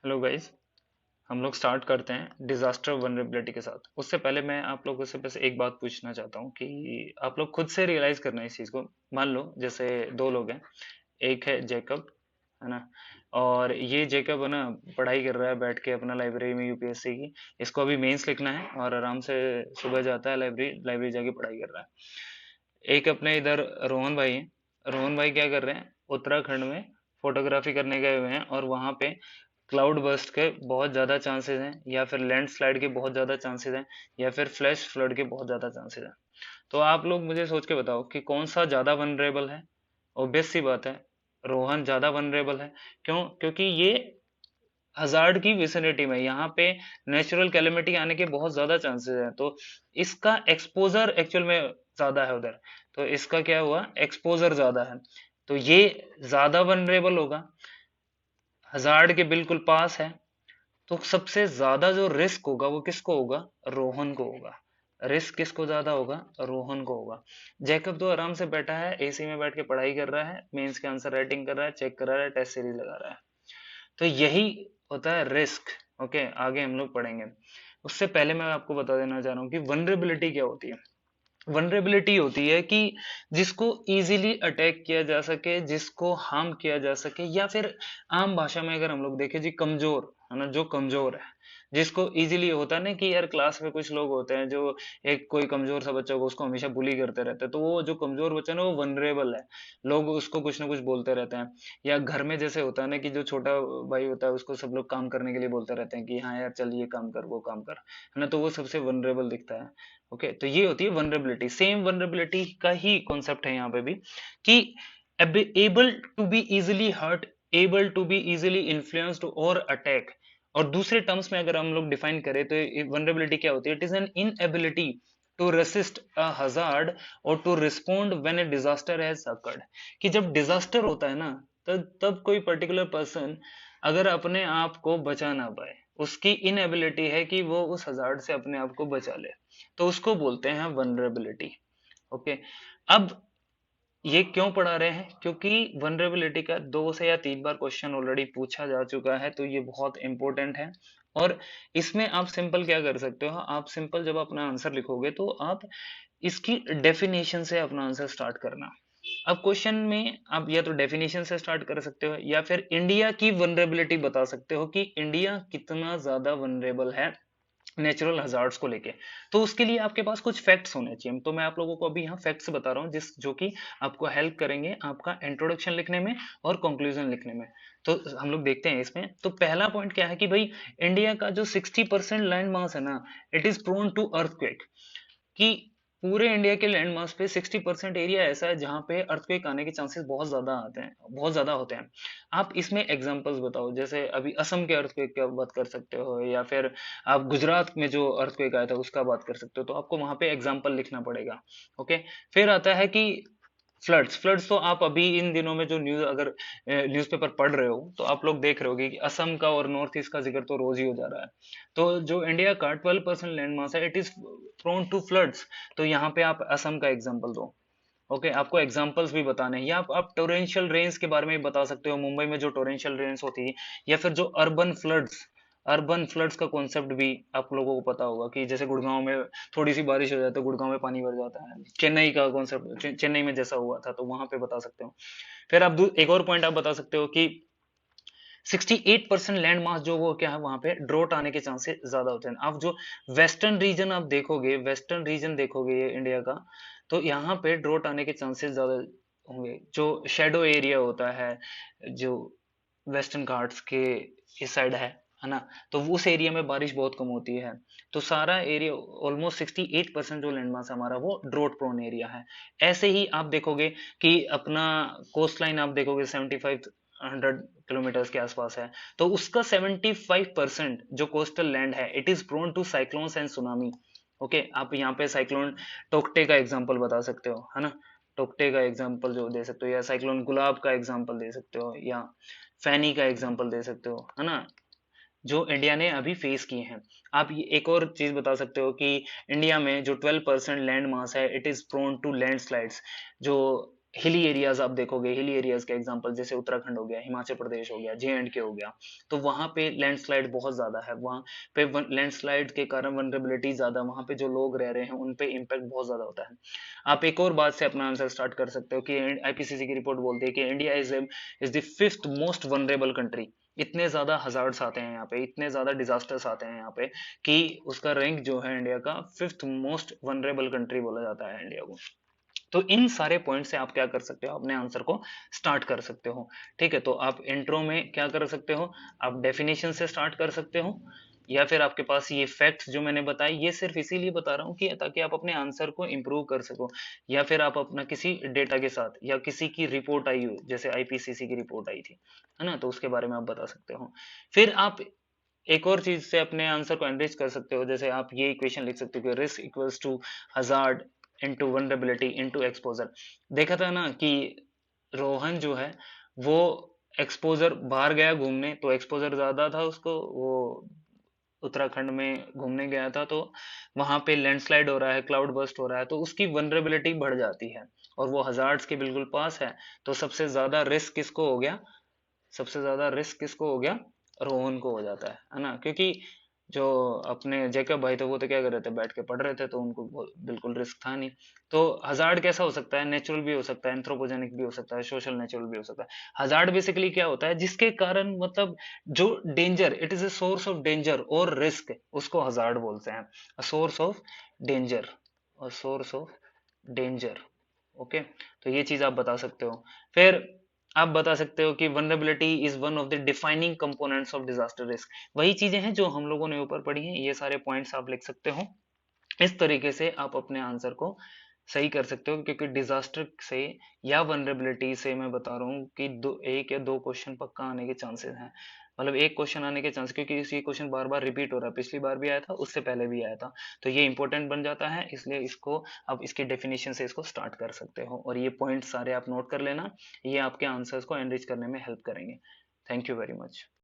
Hello guys. हम लोग start करते हैं डिजास्टर वनरेबिलिटी के साथ। उससे पहले मैं आप लोगों से बस एक बात पूछना चाहता हूँ कि आप लोग खुद से रियलाइज करना है इस चीज़ को। मान लो जैसे दो लोग हैं, एक है जेकब, है ना। और ये जेकब है ना, पढ़ाई कर रहा है बैठ के अपना लाइब्रेरी में यूपीएससी की। इसको अभी मेंस लिखना है और आराम से सुबह जाता है लाइब्रेरी लाइब्रेरी जाके पढ़ाई कर रहा है। एक अपने इधर रोहन भाई हैं। रोहन भाई क्या कर रहे हैं, उत्तराखंड में फोटोग्राफी करने गए हुए हैं और वहां पे क्लाउड बर्स्ट के बहुत ज़्यादा चांसेस हैं, या फिर लैंडस्लाइड के बहुत ज़्यादा चांसेस हैं, या फिर फ्लैश फ्लड के बहुत ज़्यादा चांसेस हैं। तो आप लोग मुझे सोच के बताओ कि कौन सा ज़्यादा वनरेबल है। ऑब्वियस सी बात है, रोहन ज़्यादा वनरेबल है। क्यों? क्योंकि ये हजार्ड की विसिनिटी में, यहाँ पे नेचुरल कैलेमिटी आने के बहुत ज़्यादा चांसेस हैं। तो इसका एक्सपोजर एक्चुअल में ज़्यादा है उधर। तो इसका क्या हुआ, एक्सपोजर ज़्यादा है, तो ये ज़्यादा वनरेबल होगा, हजार्ड के बिल्कुल पास है। तो सबसे ज्यादा जो रिस्क होगा वो किसको होगा, रोहन को होगा। रिस्क किसको ज्यादा होगा, रोहन को होगा। जैकब तो आराम से बैठा है, एसी में बैठ के पढ़ाई कर रहा है, मेंस के आंसर राइटिंग कर रहा है, चेक कर रहा है, टेस्ट सीरीज लगा रहा है। तो यही होता है रिस्क। ओके, आगे हम लोग पढ़ेंगे। उससे पहले मैं आपको बता देना चाह रहा हूँ कि वनरेबिलिटी क्या होती है। वनरेबिलिटी होती है कि जिसको इजीली अटैक किया जा सके, जिसको हार्म किया जा सके, या फिर आम भाषा में अगर हम लोग देखें जी, कमजोर है ना, जो कमजोर है, जिसको इजीली होता है ना कि यार क्लास में कुछ लोग होते हैं जो एक कोई कमजोर सा बच्चा होगा उसको हमेशा बुली करते रहते हैं, तो वो जो कमजोर बच्चा है ना वो वनरेबल है। लोग उसको कुछ ना कुछ बोलते रहते हैं। या घर में जैसे होता है ना कि जो छोटा भाई होता है उसको सब लोग काम करने के लिए बोलते रहते हैं कि हाँ यार चल ये काम कर वो काम कर, है ना, तो वो सबसे वनरेबल दिखता है। ओके, तो ये होती है वनरेबिलिटी। सेम वनरेबिलिटी का ही कॉन्सेप्ट है यहाँ पे भी, कि able to be easily hurt, able to be easily influenced और अटैक। और दूसरे टर्म्स में अगर हम लोग डिफाइन करें तो वनरेबिलिटी क्या होती है, it is an inability to resist a hazard और to respond when a disaster has occurred. कि जब डिजास्टर होता है ना, तब कोई पर्टिकुलर पर्सन अगर अपने आप को बचा ना पाए, उसकी इनएबिलिटी है कि वो उस हजार्ड से अपने आप को बचा ले, तो उसको बोलते हैं वनरेबिलिटी। ओके, अब ये क्यों पढ़ा रहे हैं, क्योंकि वनरेबिलिटी का 2 से या 3 बार क्वेश्चन ऑलरेडी पूछा जा चुका है, तो ये बहुत इंपॉर्टेंट है। और इसमें आप सिंपल क्या कर सकते हो, आप सिंपल जब अपना आंसर लिखोगे तो आप इसकी डेफिनेशन से अपना आंसर स्टार्ट करना। अब क्वेश्चन में आप या तो डेफिनेशन से स्टार्ट कर सकते हो, या फिर इंडिया की वनरेबिलिटी बता सकते हो कि इंडिया कितना ज्यादा वनरेबल है नेचुरल हजार्ड्स को लेके। तो उसके लिए आपके पास कुछ फैक्ट्स होने चाहिए, तो मैं आप लोगों को अभी यहाँ फैक्ट्स बता रहा हूँ जिस जो कि आपको हेल्प करेंगे आपका इंट्रोडक्शन लिखने में और कंक्लूजन लिखने में। तो हम लोग देखते हैं इसमें। तो पहला पॉइंट क्या है कि भाई इंडिया का जो 60% लैंड मास है ना, it is prone to earthquake. कि पूरे इंडिया के लैंड मास पे 60% एरिया ऐसा है जहां पे अर्थक्वेक आने के चांसेस बहुत ज्यादा आते हैं, बहुत ज्यादा होते हैं। आप इसमें एग्जांपल्स बताओ, जैसे अभी असम के अर्थक्वेक का बात कर सकते हो, या फिर आप गुजरात में जो अर्थक्वेक आया था उसका बात कर सकते हो, तो आपको वहां पे एग्जांपल लिखना पड़ेगा। ओके, फिर आता है कि फ्लड्स। फ्लड्स तो आप अभी इन दिनों में जो न्यूज, अगर न्यूज़पेपर पढ़ रहे हो तो आप लोग देख रहे होगे कि असम का और नॉर्थ ईस्ट का जिक्र तो रोज ही हो जा रहा है। तो जो इंडिया का 12% लैंड मास है, it is prone to floods. तो यहाँ पे आप असम का एग्जांपल दो। ओके, आपको एग्जांपल्स भी बताने हैं, या आप टोरेंशियल रेन्स के बारे में भी बता सकते हो, मुंबई में जो टोरेंशियल रेन्स होती है, या फिर जो अर्बन फ्लड्स का कॉन्सेप्ट भी आप लोगों को पता होगा कि जैसे गुड़गांव में थोड़ी सी बारिश हो जाए तो गुड़गांव में पानी भर जाता है। चेन्नई का कॉन्सेप्ट, चेन्नई में जैसा हुआ था, तो वहां पे बता सकते हो। फिर आप एक और पॉइंट आप बता सकते हो कि 68% लैंड मास जो वो क्या है, वहां पे ड्रोट आने के चांसेस ज्यादा होते हैं। आप जो वेस्टर्न रीजन आप देखोगे, वेस्टर्न रीजन देखोगे ये इंडिया का, तो यहाँ पे ड्रोट आने के चांसेस ज्यादा होंगे। जो शेडो एरिया होता है, जो वेस्टर्न घाट्स के इस साइड है ना, तो उस एरिया में बारिश बहुत कम होती है। तो सारा एरिया, ऑलमोस्ट 68% जो लैंड मास हमारा वो ड्रोट प्रोन एरिया है। ऐसे ही आप देखोगे कि अपना कोस्ट लाइन आप देखोगे 7500 किलोमीटर्स के आसपास है, तो उसका 75% जो कोस्टल लैंड है, it is prone to cyclones and tsunami. Okay, आप यहाँ पे साइक्लोन टोक्टे का एग्जांपल बता सकते हो, है ना। टोक्टे का एग्जांपल जो दे सकते हो, या साइक्लोन गुलाब का एग्जांपल दे सकते हो, या फैनी का एग्जांपल दे सकते हो, है ना, जो इंडिया ने अभी फेस किए हैं। आप ये एक और चीज बता सकते हो कि इंडिया में जो 12% लैंड मास है, it is prone to landslides. जो हिली एरियाज आप देखोगे, हिली एरियाज के एग्जांपल जैसे उत्तराखंड हो गया, हिमाचल प्रदेश हो गया, जे एंड के हो गया, तो वहां पे लैंडस्लाइड बहुत ज्यादा है, वहां पे लैंडस्लाइड के कारण वनरेबिलिटी ज्यादा, वहां पे जो लोग रह रहे हैं उन पे इम्पैक्ट बहुत ज्यादा होता है। आप एक और बात से अपना आंसर स्टार्ट कर सकते हो कि आईपीसीसी की रिपोर्ट बोलती है कि India is the fifth most vulnerable country. इतने ज्यादा हजार्ड्स आते हैं यहाँ पे, इतने ज्यादा डिजास्टर्स आते हैं यहाँ पे, कि उसका रैंक जो है इंडिया का फिफ्थ मोस्ट वनरेबल कंट्री बोला जाता है इंडिया को। तो इन सारे पॉइंट से आप क्या कर सकते हो, अपने आंसर को स्टार्ट कर सकते हो। ठीक है, तो आप इंट्रो में क्या कर सकते हो, आप डेफिनेशन से स्टार्ट कर सकते हो, या फिर आपके पास ये फैक्ट्स जो मैंने बताई, ये सिर्फ इसीलिए बता रहा हूँ कि ताकि आप अपने आंसर को इम्प्रूव कर सको, या फिर आप अपना किसी डेटा के साथ या किसी की रिपोर्ट आई हो, जैसे आईपीसीसी की रिपोर्ट आई थी, है ना, तो उसके बारे में आप बता सकते हो। फिर आप एक और चीज से अपने आंसर को एनरिच कर सकते हो, जैसे आप ये इक्वेशन लिख सकते हो कि risk equals to hazard into vulnerability into exposure. देखा था ना कि रोहन जो है वो एक्सपोजर बाहर गया घूमने तो एक्सपोजर ज्यादा था उसको, वो उत्तराखंड में घूमने गया था, तो वहां पे लैंडस्लाइड हो रहा है, क्लाउड बर्स्ट हो रहा है, तो उसकी वनरेबिलिटी बढ़ जाती है, और वो हजार्ड्स के बिल्कुल पास है। तो सबसे ज्यादा रिस्क किसको हो गया, सबसे ज्यादा रिस्क किसको हो गया, रोहन को हो जाता है ना, क्योंकि जो अपने जैकब भाई थे वो तो क्या कर रहे थे, बैठ के पढ़ रहे थे, तो उनको बिल्कुल रिस्क था नहीं। तो हजार्ड कैसा हो सकता है, नेचुरल भी हो सकता है, एंथ्रोपोजेनिक भी हो सकता है, सोशल नेचुरल भी हो सकता है। हजार्ड बेसिकली क्या होता है, जिसके कारण मतलब जो danger, it is a source of danger और रिस्क, उसको हजार्ड बोलते हैं। A source of danger, a source of danger. Okay, तो ये चीज आप बता सकते हो। फिर आप बता सकते हो कि vulnerability is one of the defining components of disaster risk. वही चीजें हैं जो हम लोगों ने ऊपर पढ़ी हैं, ये सारे पॉइंट्स आप लिख सकते हो। इस तरीके से आप अपने आंसर को सही कर सकते हो, क्योंकि डिजास्टर से या वनरेबिलिटी से मैं बता रहा हूँ कि दो, एक या दो क्वेश्चन पक्का आने के चांसेस हैं। मतलब एक क्वेश्चन आने के चांस, क्योंकि ये क्वेश्चन बार बार रिपीट हो रहा है, पिछली बार भी आया था, उससे पहले भी आया था, तो ये इंपॉर्टेंट बन जाता है, इसलिए इसको आप इसकी डेफिनेशन से इसको स्टार्ट कर सकते हो, और ये पॉइंट सारे आप नोट कर लेना, ये आपके आंसर्स को एनरिच करने में हेल्प करेंगे। Thank you very much.